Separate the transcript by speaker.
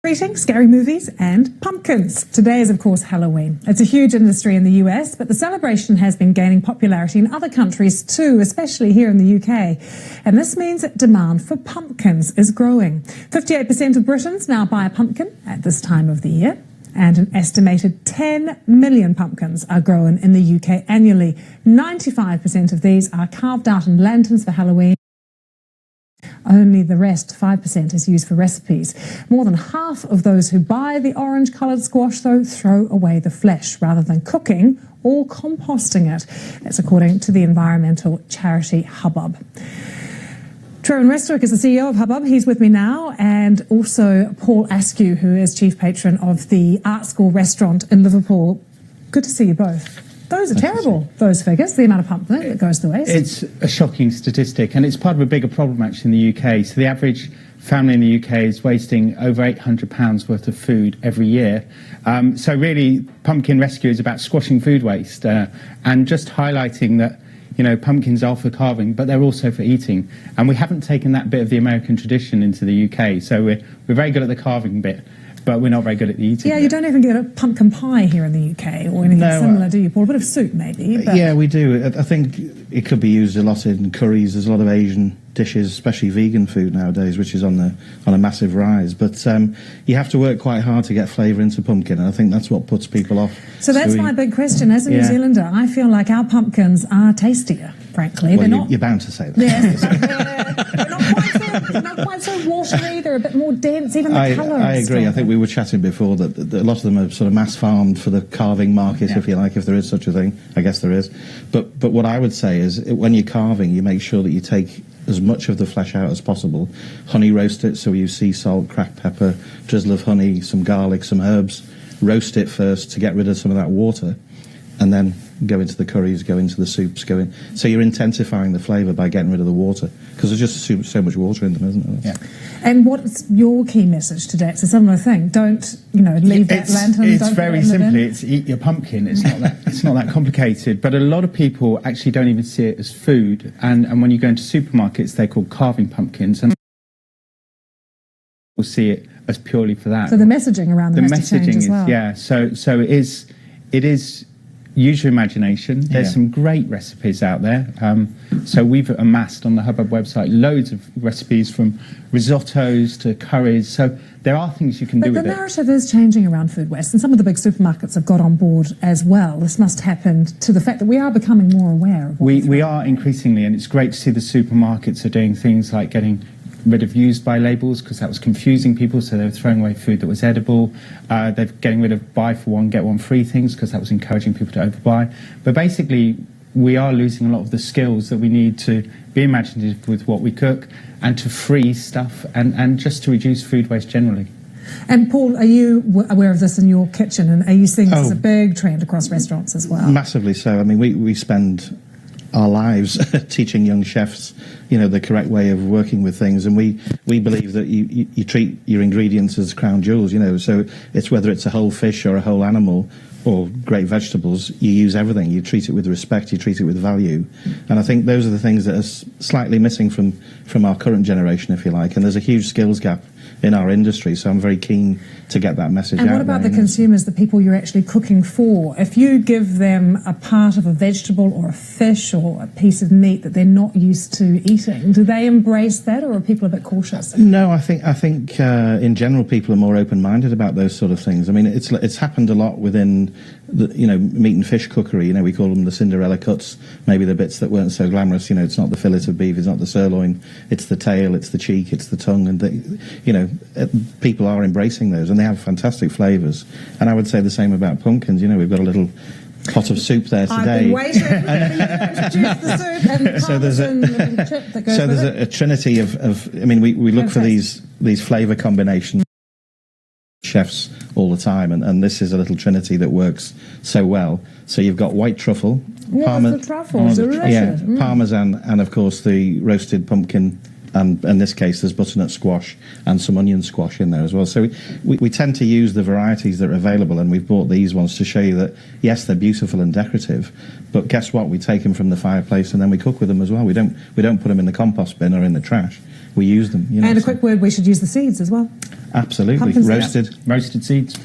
Speaker 1: Greetings, scary movies and pumpkins. Today is, of course, Halloween. It's a huge industry in the US, but the celebration has been gaining popularity in other countries too, especially here in the UK. And this means that demand for pumpkins is growing. 58% of Britons now buy a pumpkin at this time of the year. And an estimated 10 million pumpkins are grown in the UK annually. 95% of these are carved out in lanterns for Halloween. Only the rest, 5%, is used for recipes. More than half of those who buy the orange-coloured squash, though, throw away the flesh rather than cooking or composting it. That's according to the environmental charity Hubbub. Trevor Westbrook is the CEO of Hubbub. He's with me now, and also Paul Askew, who is chief patron of the Art School restaurant in Liverpool. Good to see you both. Those are terrible, those figures, the amount of pumpkin that goes to waste.
Speaker 2: It's a shocking statistic, and it's part of a bigger problem actually in the UK. So the average family in the UK is wasting over £800 worth of food every year. So really, Pumpkin Rescue is about squashing food waste and just highlighting that, you know, pumpkins are for carving, but they're also for eating. And we haven't taken that bit of the American tradition into the UK. So we're very good at the carving bit, but we're not very good at the eating.
Speaker 1: Yeah, you don't even get a pumpkin pie here in the UK or anything similar, do you, Paul? A bit of soup, maybe. But
Speaker 3: yeah, we do. I think it could be used a lot in curries. There's a lot of Asian dishes, especially vegan food nowadays, which is on a massive rise. But you have to work quite hard to get flavour into pumpkin, and I think that's what puts people off.
Speaker 1: So that's my big question. As a New Zealander, I feel like our pumpkins are tastier, frankly.
Speaker 3: Well, you're bound to say that.
Speaker 1: They're not quite so watery. They're a bit more dense, even the colour.
Speaker 3: I agree. I think we were chatting before that a lot of them are sort of mass farmed for the carving market, if you like, if there is such a thing. I guess there is. But what I would say is when you're carving, you make sure that you take as much of the flesh out as possible. Honey roast it, so we use sea salt, cracked pepper, drizzle of honey, some garlic, some herbs. Roast it first to get rid of some of that water, and then go into the curries, go into the soups, so you're intensifying the flavour by getting rid of the water, because there's just so much water in them, isn't there?
Speaker 2: Yeah.
Speaker 1: And what's your key message today? It's a similar thing. Don't, leave that lantern.
Speaker 2: It's very simple. It's eat your pumpkin. It's not that complicated. But a lot of people actually don't even see it as food. And when you go into supermarkets, they're called carving pumpkins, and people see it as purely for that.
Speaker 1: So the messaging around them has to change as well.
Speaker 2: Yeah. So it is. Use your imagination. There's some great recipes out there. So we've amassed on the Hubbub website loads of recipes from risottos to curries. So there are things you can do with it.
Speaker 1: But the narrative is changing around food waste, and some of the big supermarkets have got on board as well. This must happen to the fact that we are becoming more aware of what
Speaker 2: we are increasingly, and it's great to see the supermarkets are doing things like getting rid of used by labels, because that was confusing people, so they were throwing away food that was edible. They're getting rid of buy for one, get one free things, because that was encouraging people to overbuy. But basically, we are losing a lot of the skills that we need to be imaginative with what we cook, and to freeze stuff, and just to reduce food waste generally.
Speaker 1: And Paul, are you aware of this in your kitchen, and are you seeing this as a big trend across restaurants as well?
Speaker 3: Massively so. I mean, we spend our lives teaching young chefs, the correct way of working with things, and we believe that you treat your ingredients as crown jewels, so it's whether it's a whole fish or a whole animal or great vegetables, you use everything. You treat it with respect, you treat it with value, and I think those are the things that are slightly missing from our current generation, if you like, and there's a huge skills gap in our industry, so I'm very keen to get that message out.
Speaker 1: And what about the consumers, the people you're actually cooking for? If you give them a part of a vegetable or a fish or a piece of meat that they're not used to eating, do they embrace that, or are people a bit cautious?
Speaker 3: No, I think in general people are more open-minded about those sort of things. I mean, it's happened a lot within the, meat and fish cookery. We call them the Cinderella cuts, maybe the bits that weren't so glamorous. It's not the fillet of beef, it's not the sirloin, it's the tail, it's the cheek, it's the tongue, and people are embracing those, and they have fantastic flavours. And I would say the same about pumpkins. We've got a little pot of soup there today.
Speaker 1: I've been waiting for you to introduce the soup and
Speaker 3: so there's a trinity of I mean, we look for these flavour combinations, chefs all the time, and this is a little trinity that works so well. So you've got white truffle,
Speaker 1: the truffles,
Speaker 3: parmesan, and of course the roasted pumpkin. And in this case, there's butternut squash and some onion squash in there as well. So we tend to use the varieties that are available, and we've bought these ones to show you that, yes, they're beautiful and decorative, but guess what? We take them from the fireplace and then we cook with them as well. We don't put them in the compost bin or in the trash. We use them.
Speaker 1: And a quick word, we should use the seeds as well.
Speaker 3: Absolutely.
Speaker 1: Pumpkin seeds.
Speaker 3: Roasted.
Speaker 2: Roasted seeds.